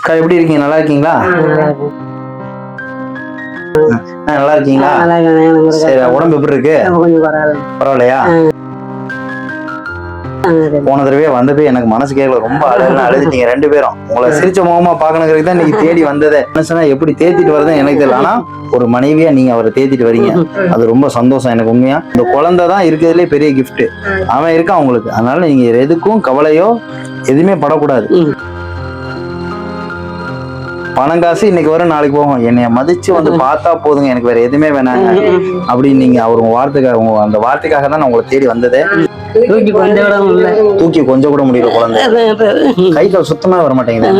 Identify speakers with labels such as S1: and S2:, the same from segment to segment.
S1: அக்கா எப்படி இருக்கீங்க? நல்லா இருக்கீங்களா? நல்லா இருக்கீங்களா? சரி, உடம்பு எப்படி இருக்கு? பரவாயில்லையா? போன தடவை வந்தது எனக்கு மனசு கேட்கல, ரொம்ப அழுதுட்டீங்க ரெண்டு பேரும். உங்களை சிரிச்ச முகமா பாக்கணுங்கிறது தான் இன்னைக்கு தேடி வந்ததே. மனுஷனா எப்படி தேத்திட்டு வருதுன்னு எனக்கு தெரியல, ஆனா ஒரு மனைவியா நீங்க அவரை தேத்திட்டு வரீங்க, அது ரொம்ப சந்தோஷம் எனக்கு. உண்மையா இந்த குழந்தை தான் இருக்கிறதுலே பெரிய கிஃப்ட். அவன் இருக்கான் உங்களுக்கு, அதனால நீங்க எதுக்கும் கவலையோ எதுவுமே படக்கூடாது. பணம் காசு இன்னைக்கு வரும் நாளைக்கு போகும், என்னைய மதிச்சு வந்து பார்த்தா போதுங்க, எனக்கு வேற எதுவுமே வேணாங்க அப்படின்னு நீங்க அவர் வார்த்தைக்காக, அந்த வார்த்தைக்காக தான் நான் உங்களை தேடி வந்ததே. தூக்கி கொஞ்சம் கூட முடியல குழந்தை, கை கால் சுத்தமா வர மாட்டேங்குது.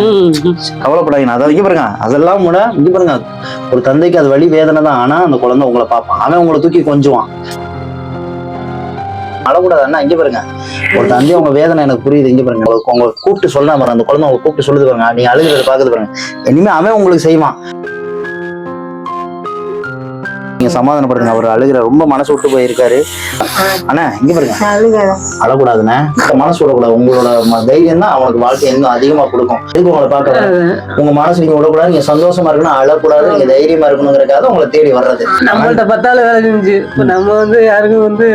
S1: கவலைப்படாதீங்க, அதாவது இங்க பாருங்க, அதெல்லாம் கூட இங்க பாருங்க, ஒரு தந்தைக்கு அது வலி வேதனை தான். ஆனா அந்த குழந்தை உங்களை பார்ப்பான், அவன் உங்களை தூக்கி கொஞ்சுவான். அழக்கூடாது அண்ணா, இங்க பாருங்க, ஒரு தந்தை உங்க வேதனை எனக்கு புரியுது. இங்க பாருங்க, உங்களை கூப்பிட்டு சொல்றா பாருங்க, அந்த குழந்தை உங்களை கூப்பிட்டு சொல்லுது பாருங்க, நீங்க அழுகிறத பாக்குது பாருங்க, இனிமே அவன் உங்களுக்கு செய்வான். நீங்க சமாதானப்படுங்க, அவர் அழுகிற ரொம்ப மனசு விட்டு போயிருக்காரு. அண்ணா இங்க பாருங்க, அழக்கூடாதுண்ணே, மனசு விடக்கூடாது. உங்களோட தைரியம் தான் அவனுக்கு வாழ்க்கை இன்னும் அதிகமா கொடுக்கும். எதுக்கு உங்களை பார்க்க உங்க மனசு நீங்க விடக்கூடாது, நீங்க சந்தோஷமா இருக்கணும், அழக்கூடாது, நீங்க தைரியமா இருக்கணுங்கிறக்காக உங்களை தேடி வர்றது.
S2: நம்மள்ட்ட பத்தால வேலை செஞ்சு நம்ம வந்து யாருக்கும் வந்து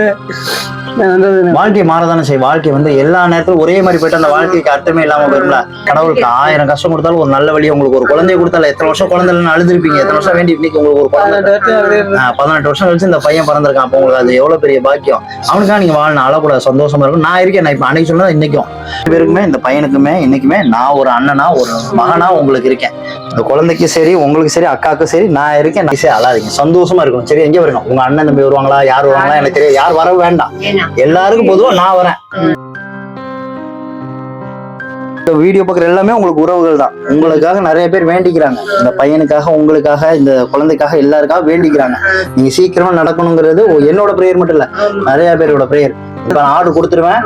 S1: வாழ்க்கை மாறதானே செய்யும். வாழ்க்கை வந்து எல்லா நேரத்திலும் ஒரே மாதிரி போயிட்டு அந்த வாழ்க்கைக்கு அர்த்தமே இல்லாம போயிரும்ல. கடவுளுக்கு 1000 கஷ்டம் கொடுத்தாலும் ஒரு நல்ல வழி, உங்களுக்கு ஒரு குழந்தைய கொடுத்தாலும் எத்தனை வருஷம் குழந்தை அழுதுருப்பீங்க, எத்தனை வருஷம் வேண்டி இன்னைக்கு உங்களுக்கு ஒரு குழந்தை 18 வருஷம் கழிச்சு இந்த பையன் பிறந்திருக்கான். அப்போ உங்களுக்கு அது எவ்வளவு பெரிய பாக்கியம். அவனுக்காக நீங்க வாழணும், அழக்கூடாது, சந்தோஷமா இருக்கும். நான் இருக்கேன், நான் இப்ப அன்னைக்கு சொன்னது இன்னைக்கும் பேருக்குமே, இந்த பையனுக்குமே இன்னைக்குமே நான் ஒரு அண்ணனா ஒரு மகனா உங்களுக்கு இருக்கேன். இந்த குழந்தைக்கும் சரி, உங்களுக்கு சரி, அக்காவுக்கும் சரி, நான் இருக்கேன். நான் அழாதீங்க, சந்தோஷமா இருக்கணும். சரி, எங்கே வரணும், உங்க அண்ணன் தம்பி வருவாங்களா, யார் வருவாங்களா எனக்கு தெரியாது, யார் வர வேண்டாம், எல்லாருக்கும் பொதுவா நான் வரேன். இந்த வீடியோ பார்க்குற எல்லாமே உங்களுக்கு உறவுகள் தான். உங்களுக்காக நிறைய பேர் வேண்டிக்கிறாங்க, இந்த பையனுக்காக, உங்களுக்காக, இந்த குழந்தைக்காக, எல்லாருக்காக வேண்டிக்கிறாங்க. நீங்க சீக்கிரமா நடக்கணுங்கிறது என்னோட பிரேயர் மட்டும் இல்ல, நிறைய பேரோட பிரேயர். இப்ப நான் ஆர்டர் கொடுத்துருவேன்,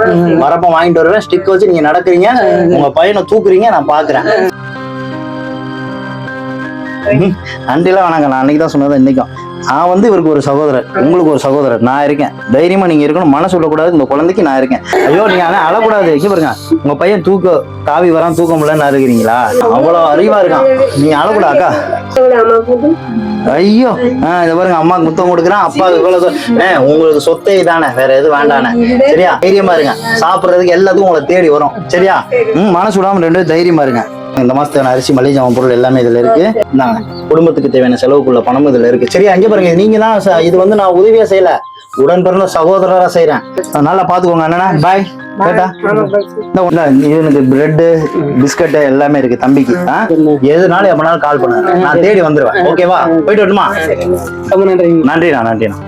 S1: வரப்ப வாங்கிட்டு வருவேன், ஸ்டிக் வச்சு நீங்க நடக்கிறீங்க, உங்க பையனை தூக்குறீங்க, நான் பாக்குறேன். நன்றிலாம் வணங்க. நான் அன்னைக்கு தான் சொன்னது, இன்னைக்கும் நான் வந்து இவருக்கு ஒரு சகோதரர், உங்களுக்கு ஒரு சகோதரர், நான் இருக்கேன். தைரியமா நீங்க இருக்கணும், மனசு விடக்கூடாது, இந்த குழந்தைக்கு நான் இருக்கேன். ஐயோ நீங்க அழக்கூடாது. இங்க பாருங்க, உங்க பையன் தாவி வரான், தூக்க முடியலன்னு இருக்கிறீங்களா, அவ்வளவு அறிவா இருக்கான், நீங்க அழக்கூடாக்கா. ஐயோ இதை பாருங்க, அம்மாக்கு முத்தம் கொடுக்குறான், அப்பாவுக்கு இவ்வளவு. உங்களுக்கு சொத்தை தானே, வேற எதுவும் வேண்டானே. சரியா, தைரியமா இருங்க, சாப்பிடுறதுக்கு எல்லாத்துக்கும் உங்களை தேடி வரும். சரியா, மனசு விடாம ரெண்டு தைரியமா இருங்க. இந்த மாசத்துக்கான அரிசி, மளிகை ஜாமான் பொருள் எல்லாமே இதுல இருக்கு. நாங்க குடும்பத்துக்கு தேவையான செலவுக்குள்ள பணமும் இதுல இருக்கு. சரியா, அங்கே பாருங்க, நீங்க தான் இது வந்து நான் உதவியா செய்யல, உடன் பிறந்த சகோதரரா செய்யறேன். நல்லா பாத்துக்கோங்க அண்ணா. பாய். இவனுக்கு பிரெட், பிஸ்கட் எல்லாமே இருக்கு தம்பிக்கு. எதுனாலும் எப்பனாலும் கால் பண்ணுங்க, நான் தேடி வந்துருவேன். ஓகேவா, போயிட்டு வரணுமா?
S2: ரொம்ப நன்றி.
S1: நன்றிண்ணா.